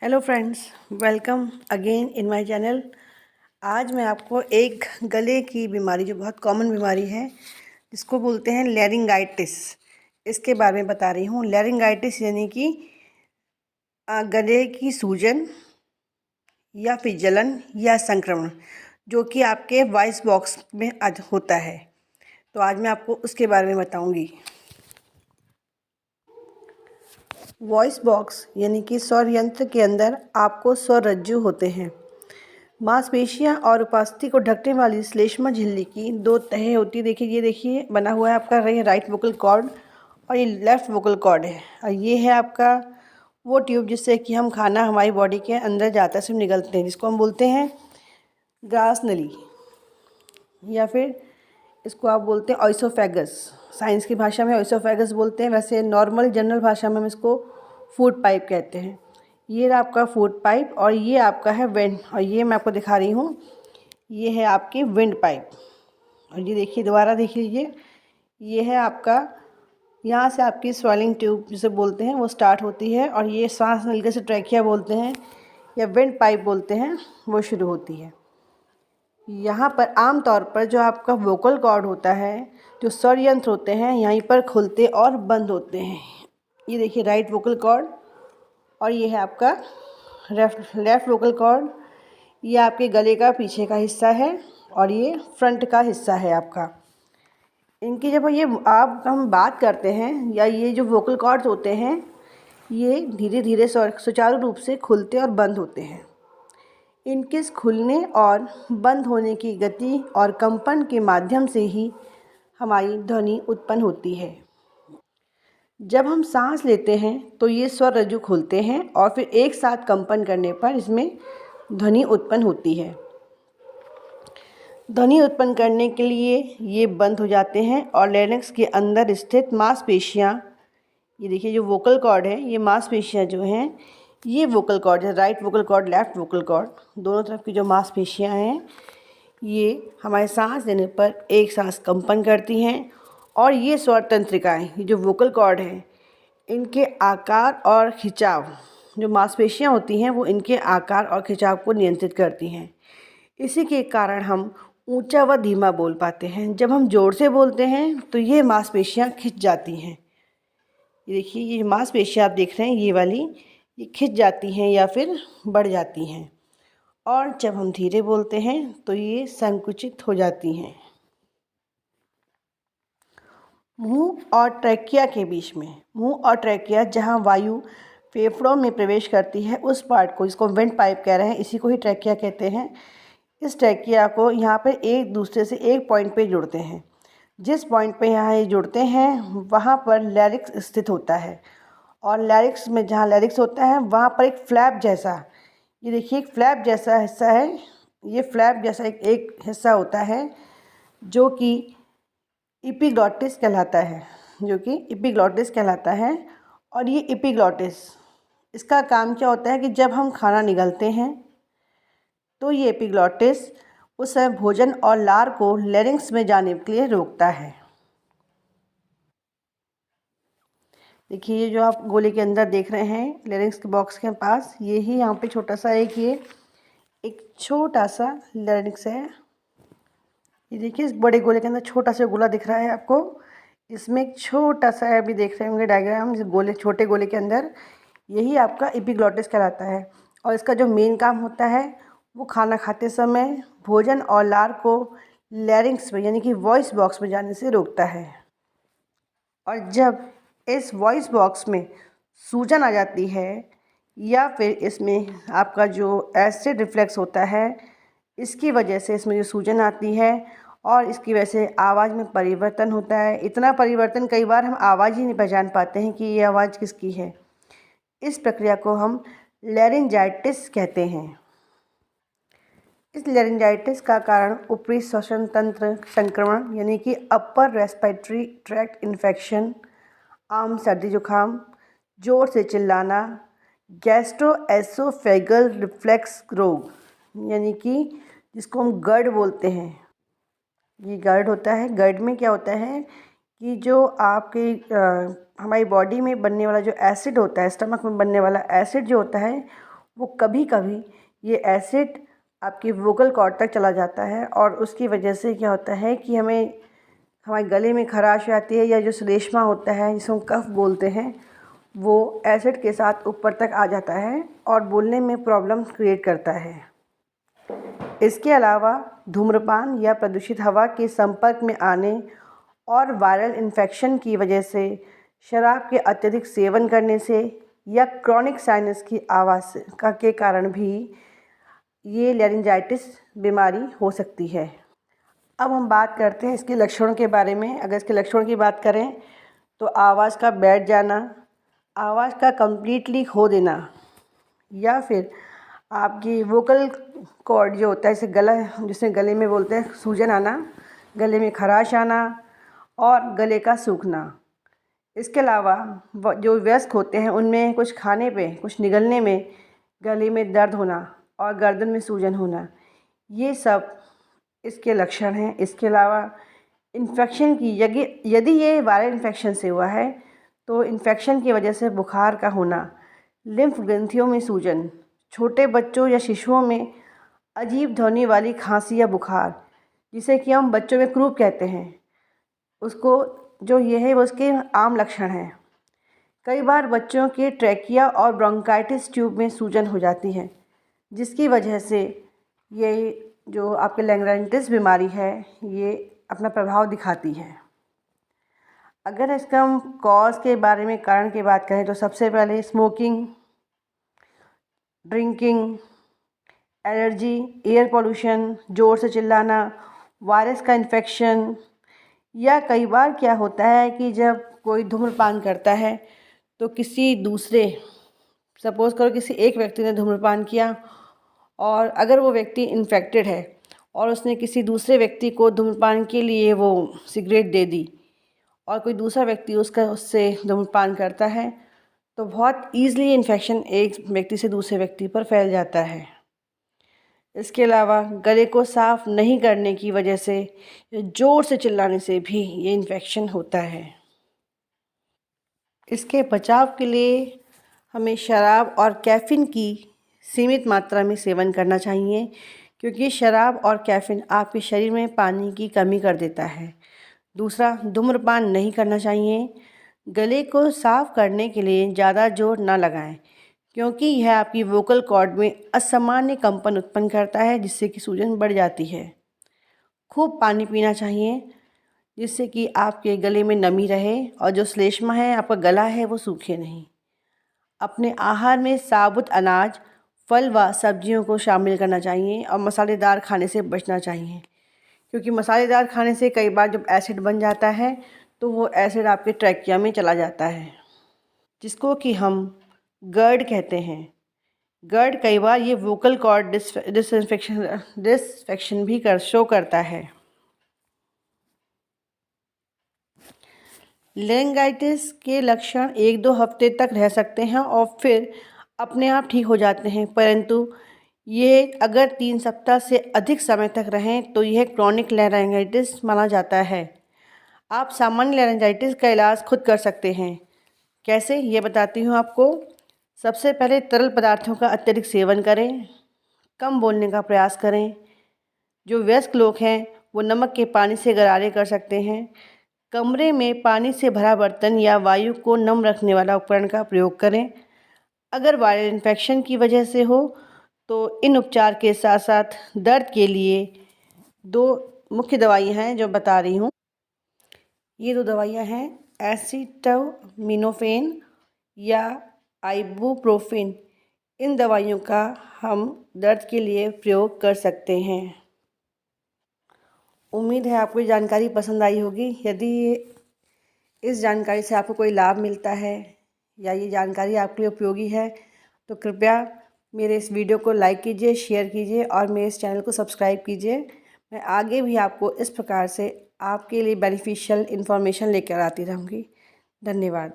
Hello friends, welcome again in my channel. आज मैं आपको एक गले की बीमारी जो बहुत कॉमन बीमारी है जिसको बोलते हैं लैरिंगाइटिस, इसके बारे में बता रही हूँ। लैरिंगाइटिस यानी कि गले की सूजन या फिर जलन या संक्रमण जो कि आपके वॉइस बॉक्स में आज होता है। तो आज मैं आपको उसके बारे में बताऊँगी। वॉइस बॉक्स यानी कि स्वर यंत्र के अंदर आपको स्वर रज्जु होते हैं। मांसपेशियां और उपास्थि को ढकने वाली श्लेष्मा झिल्ली की दो तहें होती है। देखिए, ये देखिए बना हुआ है आपका राइट वोकल कॉर्ड और ये लेफ्ट वोकल कॉर्ड है। और ये है आपका वो ट्यूब जिससे कि हम खाना हमारी बॉडी के अंदर जाता है, सिर्फ निगलते हैं, जिसको हम बोलते हैं ग्रास नली या फिर इसको आप बोलते हैं ऑइसोफेगस। साइंस की भाषा में ऑइसोफेगस बोलते हैं, वैसे नॉर्मल जनरल भाषा में हम इसको फूड पाइप कहते हैं। ये रहा आपका फूड पाइप और ये आपका है विंड, और ये मैं आपको दिखा रही हूँ, ये है आपकी विंड पाइप। और ये देखिए, दोबारा देख लीजिए, ये है आपका, यहाँ से आपकी स्वेलिंग ट्यूब जिसे बोलते हैं वो स्टार्ट होती है और ये सांस नलिका से ट्रैकिया बोलते हैं या विंड पाइप बोलते हैं, वो शुरू होती है। यहाँ पर आम तौर पर जो आपका वोकल कॉर्ड होता है, जो स्वर यंत्र होते हैं, यहीं पर खुलते और बंद होते हैं। ये देखिए राइट वोकल कॉर्ड और ये है आपका लेफ्ट वोकल कॉर्ड। ये आपके गले का पीछे का हिस्सा है और ये फ्रंट का हिस्सा है आपका। इनकी जब हम बात करते हैं या ये जो वोकल कॉर्ड्स होते हैं, ये धीरे धीरे सुचारू रूप से खुलते और बंद होते हैं। इनके खुलने और बंद होने की गति और कंपन के माध्यम से ही हमारी ध्वनि उत्पन्न होती है। जब हम सांस लेते हैं तो ये स्वर रज्जु खुलते हैं और फिर एक साथ कंपन करने पर इसमें ध्वनि उत्पन्न होती है। ध्वनि उत्पन्न करने के लिए ये बंद हो जाते हैं और लैरिंक्स के अंदर स्थित मांसपेशियाँ, ये देखिए जो वोकल कॉर्ड है, ये मांसपेशियाँ जो हैं, ये वोकल कॉर्ड है, right vocal cord left vocal cord, दोनों तरफ की जो मांसपेशियाँ हैं, ये हमारे सांस लेने पर एक सांस कंपन करती हैं। और ये स्वर तंत्रिकाएँ, ये जो वोकल कॉर्ड है, इनके आकार और खिंचाव, जो मांसपेशियाँ होती हैं वो इनके आकार और खिंचाव को नियंत्रित करती हैं। इसी के कारण हम ऊंचा व धीमा बोल पाते हैं। जब हम जोर से बोलते हैं तो ये मांसपेशियाँ खिंच जाती हैं। ये देखिए, ये मांसपेशियाँ आप देख रहे हैं, ये वाली, ये खिंच जाती हैं या फिर बढ़ जाती हैं। और जब हम धीरे बोलते हैं तो ये संकुचित हो जाती हैं। मुंह और ट्रैकिया के बीच में, मुंह और ट्रैकिया जहां वायु फेफड़ों में प्रवेश करती है, उस पार्ट को, इसको वेंट पाइप कह रहे हैं, इसी को ही ट्रैकिया कहते हैं। इस ट्रैकिया को यहाँ पर एक दूसरे से एक पॉइंट पे जुड़ते हैं। जिस पॉइंट पे यहाँ ये जुड़ते हैं वहाँ पर लैरिक्स स्थित होता है। और लैरिक्स में, जहाँ लैरिक्स होता है वहाँ पर एक फ्लैप जैसा, ये देखिए एक फ्लैप जैसा हिस्सा है। ये फ्लैप जैसा एक हिस्सा होता है जो कि एपिग्लॉटिस कहलाता है, जो कि एपिग्लॉटिस कहलाता है। और ये एपिग्लॉटिस, इसका काम क्या होता है कि जब हम खाना निगलते हैं तो ये एपिग्लॉटिस उस समय भोजन और लार को लैरिंक्स में जाने के लिए रोकता है। देखिए, ये जो आप गोले के अंदर देख रहे हैं लैरिंक्स के बॉक्स के पास, ये ही यहाँ पे छोटा सा एक छोटा सा लैरिंक्स है। ये देखिए, इस बड़े गोले के अंदर छोटा सा गोला दिख रहा है आपको, इसमें एक छोटा सा अभी देख रहे होंगे डायग्राम, इस गोले, छोटे गोले के अंदर, यही आपका एपिग्लॉटिस कहलाता है। और इसका जो मेन काम होता है वो खाना खाते समय भोजन और लार को लैरिंक्स में यानी कि वॉइस बॉक्स में जाने से रोकता है। और जब इस वॉइस बॉक्स में सूजन आ जाती है या फिर इसमें आपका जो एसिड रिफ्लेक्स होता है, इसकी वजह से इसमें जो सूजन आती है और इसकी वजह से आवाज़ में परिवर्तन होता है। इतना परिवर्तन, कई बार हम आवाज़ ही नहीं पहचान पाते हैं कि ये आवाज़ किसकी है। इस प्रक्रिया को हम लैरिंजाइटिस कहते हैं। इस लैरिंजाइटिस का कारण ऊपरी श्वसन तंत्र संक्रमण यानी कि अपर रेस्पिरेटरी ट्रैक्ट इन्फेक्शन, आम सर्दी जुकाम, जोर से चिल्लाना, गैस्ट्रोएसोफेगल रिफ्लेक्स रोग यानी कि जिसको हम गर्ड बोलते हैं, ये गर्ड होता है। गर्ड में क्या होता है कि जो आपके हमारी बॉडी में बनने वाला जो एसिड होता है, स्टमक में बनने वाला एसिड जो होता है, वो कभी कभी ये एसिड आपके वोकल कॉर्ड तक चला जाता है और उसकी वजह से क्या होता है कि हमारे गले में खराश आती है, या जो श्लेष्मा होता है जिसे हम कफ बोलते हैं, वो एसिड के साथ ऊपर तक आ जाता है और बोलने में प्रॉब्लम क्रिएट करता है। इसके अलावा धूम्रपान या प्रदूषित हवा के संपर्क में आने और वायरल इन्फेक्शन की वजह से, शराब के अत्यधिक सेवन करने से या क्रॉनिक साइनस की आवाज़ के कारण भी ये लैरिंजाइटिस बीमारी हो सकती है। अब हम बात करते हैं इसके लक्षणों के बारे में। अगर इसके लक्षणों की बात करें तो आवाज़ का बैठ जाना, आवाज़ का कम्प्लीटली खो देना, या फिर आपकी वोकल कॉर्ड जो होता है, जिसे गले में बोलते हैं सूजन आना, गले में खराश आना और गले का सूखना। इसके अलावा जो वयस्क होते हैं उनमें कुछ खाने पे, कुछ निगलने में गले में दर्द होना और गर्दन में सूजन होना, ये सब इसके लक्षण हैं। इसके अलावा इन्फेक्शन की, यदि ये वायरल इन्फेक्शन से हुआ है तो इन्फेक्शन की वजह से बुखार का होना, लिम्फ ग्रंथियों में सूजन, छोटे बच्चों या शिशुओं में अजीब ध्वनि वाली खांसी या बुखार, जिसे कि हम बच्चों में क्रूप कहते हैं, उसको जो ये है वो उसके आम लक्षण हैं। कई बार बच्चों के ट्रैकिया और ब्रोंकाइटिस ट्यूब में सूजन हो जाती है, जिसकी वजह से ये जो आपके लैरिंजाइटिस बीमारी है ये अपना प्रभाव दिखाती है। अगर इसका हम कॉज के बारे में, कारण की बात करें तो सबसे पहले smoking, drinking, allergy, air pollution, ज़ोर से चिल्लाना, वायरस का इन्फेक्शन, या कई बार क्या होता है कि जब कोई धूम्रपान करता है तो किसी दूसरे, सपोज़ करो किसी एक व्यक्ति ने धूम्रपान किया और अगर वो व्यक्ति इन्फेक्टेड है और उसने किसी दूसरे व्यक्ति को धूम्रपान के लिए वो सिगरेट दे दी और कोई दूसरा व्यक्ति उससे धूम्रपान करता है, तो बहुत ईज़िली इन्फेक्शन एक व्यक्ति से दूसरे व्यक्ति पर फैल जाता है। इसके अलावा गले को साफ़ नहीं करने की वजह से, ज़ोर से चिल्लाने से भी ये इन्फेक्शन होता है। इसके बचाव के लिए हमें शराब और कैफ़ीन की सीमित मात्रा में सेवन करना चाहिए, क्योंकि शराब और कैफ़ीन आपके शरीर में पानी की कमी कर देता है। दूसरा, धूम्रपान नहीं करना चाहिए। गले को साफ़ करने के लिए ज़्यादा जोर न लगाएं, क्योंकि यह आपकी वोकल कॉर्ड में असामान्य कंपन उत्पन्न करता है, जिससे कि सूजन बढ़ जाती है। खूब पानी पीना चाहिए, जिससे कि आपके गले में नमी रहे और जो श्लेष्मा है, आपका गला है, वो सूखे नहीं। अपने आहार में साबुत अनाज, फल व सब्जियों को शामिल करना चाहिए और मसालेदार खाने से बचना चाहिए, क्योंकि मसालेदार खाने से कई बार जब एसिड बन जाता है तो वो एसिड आपके ट्रैकिया में चला जाता है, जिसको कि हम गर्ड कहते हैं। गर्ड कई बार ये वोकल कॉर्ड डिसफेक्शन भी शो करता है। लैरिंजाइटिस के लक्षण 1-2 हफ्ते तक रह सकते हैं और फिर अपने आप ठीक हो जाते हैं, परंतु ये अगर 3 सप्ताह से अधिक समय तक रहें तो यह क्रॉनिक लैरिंजाइटिस माना जाता है। आप सामान्य लैरिंजाइटिस का इलाज खुद कर सकते हैं। कैसे, ये बताती हूँ आपको। सबसे पहले तरल पदार्थों का अत्यधिक सेवन करें, कम बोलने का प्रयास करें। जो वयस्क लोग हैं वो नमक के पानी से गरारे कर सकते हैं। कमरे में पानी से भरा बर्तन या वायु को नम रखने वाला उपकरण का प्रयोग करें। अगर वायरल इन्फेक्शन की वजह से हो तो इन उपचार के साथ साथ दर्द के लिए 2 मुख्य दवाइयाँ हैं जो बता रही हूँ। ये 2 दवाइयाँ हैं एसिटामिनोफेन या आइबुप्रोफेन। इन दवाइयों का हम दर्द के लिए प्रयोग कर सकते हैं। उम्मीद है आपको ये जानकारी पसंद आई होगी। यदि इस जानकारी से आपको कोई लाभ मिलता है या ये जानकारी आपके लिए उपयोगी है तो कृपया मेरे इस वीडियो को लाइक कीजिए, शेयर कीजिए और मेरे इस चैनल को सब्सक्राइब कीजिए। मैं आगे भी आपको इस प्रकार से आपके लिए बेनिफिशियल इन्फॉर्मेशन लेकर आती रहूँगी। धन्यवाद।